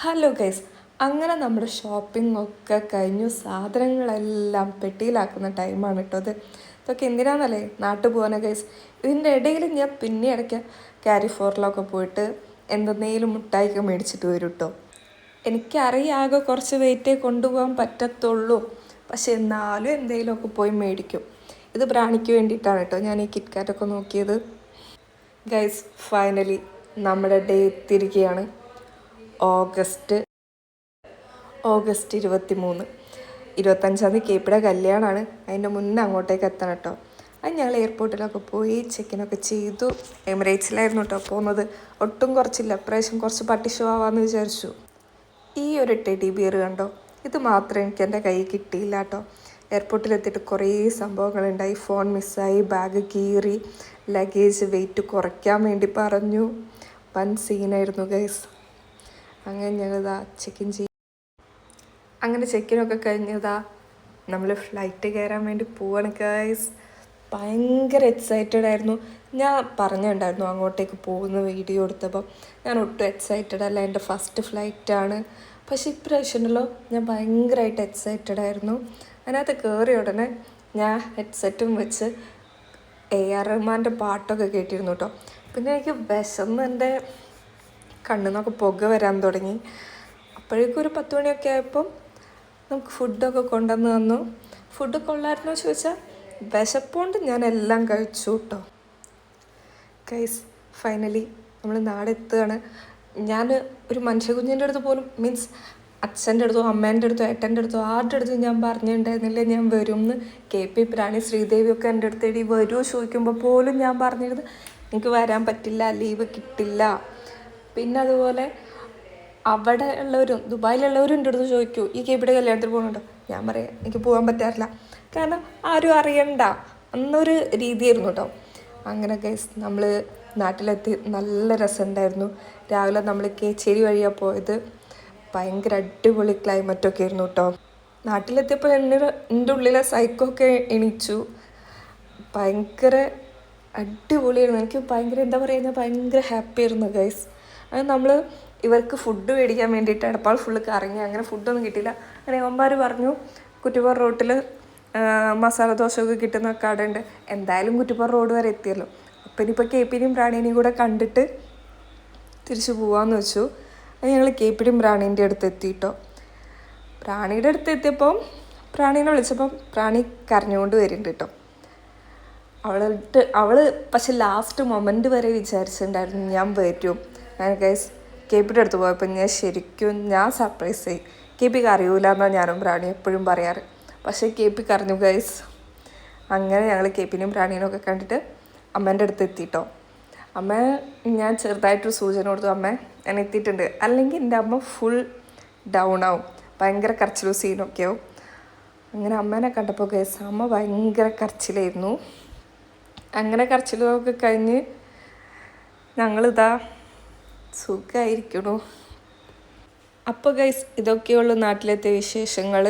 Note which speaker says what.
Speaker 1: Hello guys, അങ്ങനെ നമ്മുടെ shopping ഒക്കെ കഴിഞ്ഞു. സാധനങ്ങളെല്ലാം പെട്ടിയിലാക്കുന്ന ടൈമാണ് കേട്ടോ അത്. ഇതൊക്കെ എന്തിനാണെന്നല്ലേ, നാട്ടിൽ പോകാനാ ഗൈസ്. ഇതിൻ്റെ ഇടയിൽ ഞാൻ പിന്നെ ഇടയ്ക്ക് ക്യാരി ഫോറിലൊക്കെ പോയിട്ട് എന്തെങ്കിലും മുട്ടായിക്ക് മേടിച്ചിട്ട് വരും കേട്ടോ. എനിക്കറിയാകെ കുറച്ച് വെയിറ്റേ കൊണ്ടുപോകാൻ പറ്റത്തുള്ളൂ, പക്ഷെ എന്നാലും എന്തെങ്കിലുമൊക്കെ പോയി മേടിക്കും. ഇത് ബ്രാണിക്ക് വേണ്ടിയിട്ടാണ് കേട്ടോ ഞാൻ ഈ കിറ്റ്കാറ്റൊക്കെ നോക്കിയത്. ഗൈസ്, ഫൈനലി നമ്മുടെ ഡേ എത്തിയിരിക്കുകയാണ്. ഓഗസ്റ്റ് 23, 25 കേപ്പിയുടെ കല്യാണമാണ്. അതിൻ്റെ മുന്നേ അങ്ങോട്ടേക്ക് എത്തണം കേട്ടോ. അത് ഞങ്ങൾ എയർപോർട്ടിലൊക്കെ പോയി ചെക്കിനൊക്കെ ചെയ്തു. എമിറേറ്റ്സിലായിരുന്നു കേട്ടോ പോകുന്നത്. ഒട്ടും കുറച്ചില്ല, പ്രാവശ്യം കുറച്ച് പട്ടി ഷോ ആവാമെന്ന് വിചാരിച്ചു. ഈ ഒരു ടെഡി ബിയർ കണ്ടോ, ഇത് മാത്രം എനിക്ക് എൻ്റെ കയ്യിൽ കിട്ടിയില്ല കേട്ടോ. എയർപോർട്ടിലെത്തിയിട്ട് കുറേ സംഭവങ്ങളുണ്ടായി. ഫോൺ മിസ്സായി, ബാഗ് കീറി, ലഗേജ് വെയിറ്റ് കുറയ്ക്കാൻ വേണ്ടി പറഞ്ഞു. വൻ സീനായിരുന്നു ഗൈസ്. അങ്ങനെ ഞങ്ങളിതാ ചെക്കിൻ അങ്ങനെ ചെക്കിനൊക്കെ കഴിഞ്ഞതാ നമ്മൾ ഫ്ലൈറ്റ് കയറാൻ വേണ്ടി പോവാണ് ഗൈസ്. ഭയങ്കര എക്സൈറ്റഡ് ആയിരുന്നു. ഞാൻ പറഞ്ഞിട്ടുണ്ടായിരുന്നു അങ്ങോട്ടേക്ക് പോകുന്ന വീഡിയോ എടുത്തപ്പോൾ ഞാൻ ഒട്ടും എക്സൈറ്റഡ് അല്ല, എൻ്റെ ഫസ്റ്റ് ഫ്ലൈറ്റാണ്. പക്ഷെ ഇപ്രാവശ്യമുണ്ടല്ലോ ഞാൻ ഭയങ്കരമായിട്ട് എക്സൈറ്റഡ് ആയിരുന്നു. അതിനകത്ത് കയറിയ ഉടനെ ഞാൻ ഹെഡ്സെറ്റും വെച്ച് AR റഹ്മാൻ്റെ പാട്ടൊക്കെ കേട്ടിരുന്നു കേട്ടോ. പിന്നെ എനിക്ക് വിശന്ന് എൻ്റെ കണ്ണിൽ നിന്നൊക്കെ പുക വരാൻ തുടങ്ങി. അപ്പോഴേക്കും ഒരു 10 മണിയൊക്കെ ആയപ്പം നമുക്ക് ഫുഡൊക്കെ കൊണ്ടുവന്ന് തന്നു. ഫുഡ് കൊള്ളായിരുന്നോ ചോദിച്ചാൽ വിശപ്പുകൊണ്ട് ഞാൻ എല്ലാം കഴിച്ചു കേട്ടോ. ഗൈസ്, ഫൈനലി നമ്മൾ നാളെ എത്തുകയാണ്. ഞാൻ ഒരു മനുഷ്യകുഞ്ഞിൻ്റെ അടുത്ത് പോലും, മീൻസ് അച്ഛൻ്റെ അടുത്തോ അമ്മേൻ്റെ അടുത്തോ ഏട്ടൻ്റെ അടുത്തോ ആരുടെ അടുത്തും ഞാൻ പറഞ്ഞിട്ടുണ്ടായിരുന്നില്ല ഞാൻ വരും എന്ന്. KP പ്രാണി ശ്രീദേവിയൊക്കെ എൻ്റെ അടുത്ത് എടി വരുമോ ചോദിക്കുമ്പോൾ പോലും ഞാൻ പറഞ്ഞിരുന്നത് എനിക്ക് വരാൻ പറ്റില്ല, ലീവ് കിട്ടില്ല. പിന്നെ അതുപോലെ അവിടെ ഉള്ളവരും ദുബായിലുള്ളവരും എൻ്റെ അടുത്ത് ചോദിക്കൂ ഈ KPയുടെ കല്യാണത്തിന് പോകുന്നുണ്ടോ. ഞാൻ പറയാം എനിക്ക് പോകാൻ പറ്റാറില്ല, കാരണം ആരും അറിയണ്ട എന്നൊരു രീതിയായിരുന്നു കേട്ടോ. അങ്ങനെ ഗൈസ് നമ്മൾ നാട്ടിലെത്തി. നല്ല രസമുണ്ടായിരുന്നു. രാവിലെ നമ്മൾ കേച്ചേരി വഴിയാണ് പോയത്. ഭയങ്കര അടിപൊളി ക്ലൈമറ്റൊക്കെ ആയിരുന്നു കേട്ടോ. നാട്ടിലെത്തിയപ്പോൾ എൻ്റെ ഉള്ളിലെ സൈക്കോക്കെ എണീച്ചു. ഭയങ്കര അടിപൊളിയായിരുന്നു. എനിക്ക് ഭയങ്കര എന്താ പറയുക, ഭയങ്കര ഹാപ്പി ആയിരുന്നു ഗൈസ്. അത് നമ്മൾ ഇവർക്ക് ഫുഡ് മേടിക്കാൻ വേണ്ടിയിട്ട് എടപ്പാൾ ഫുള്ള് കറങ്ങി. അങ്ങനെ ഫുഡൊന്നും കിട്ടിയില്ല. അങ്ങനെ അവന്മാർ പറഞ്ഞു കുറ്റിപ്പാറ റോട്ടിൽ മസാല ദോശയൊക്കെ കിട്ടുന്ന കടയുണ്ട്. എന്തായാലും കുറ്റിപ്പാറ റോഡ് വരെ എത്തിയല്ലോ, അപ്പം ഇനിയിപ്പോൾ KPനെയും പ്രാണീനെയും കൂടെ കണ്ടിട്ട് തിരിച്ചു പോകാമെന്ന് വെച്ചു. അത് ഞങ്ങൾ KPയുടെയും പ്രാണീൻ്റെ അടുത്ത് എത്തിയിട്ടോ. പ്രാണിയുടെ അടുത്ത് എത്തിയപ്പം പ്രാണീനെ വിളിച്ചപ്പം പ്രാണി കരഞ്ഞുകൊണ്ട് വരുന്നുണ്ട് കേട്ടോ. അവൾ പക്ഷെ ലാസ്റ്റ് മൊമെൻ്റ് വരെ വിചാരിച്ചിട്ടുണ്ടായിരുന്നു ഞാൻ വരും. ഞാൻ ഗൈസ് KPയുടെ അടുത്ത് പോയപ്പോൾ ഞാൻ സർപ്രൈസ് ആയി. KPക്ക് അറിയൂല എന്നാണ് ഞാനും പ്രാണി എപ്പോഴും പറയാറ്. പക്ഷേ KPക്ക് അറിഞ്ഞു ഗൈസ്. അങ്ങനെ ഞങ്ങൾ KPനെയും പ്രാണീനും ഒക്കെ കണ്ടിട്ട് അമ്മേൻ്റെ അടുത്ത് എത്തിയിട്ടോ. അമ്മ ഞാൻ ചെറുതായിട്ടൊരു സൂചന കൊടുത്തു, അമ്മ ഞാൻ എത്തിയിട്ടുണ്ട്, അല്ലെങ്കിൽ എൻ്റെ അമ്മ ഫുൾ ഡൗൺ ആവും, ഭയങ്കര കരച്ചിലും സീനൊക്കെ ആവും. അങ്ങനെ അമ്മേനെ കണ്ടപ്പോൾ ഗൈസ് അമ്മ ഭയങ്കര കരച്ചിലായിരുന്നു. അങ്ങനെ കരച്ചിലൊക്കെ കഴിഞ്ഞ് ഞങ്ങളിതാ സുഖമായിരിക്കണു. അപ്പോൾ ഗൈസ് ഇതൊക്കെയുള്ളൂ നാട്ടിലത്തെ വിശേഷങ്ങൾ.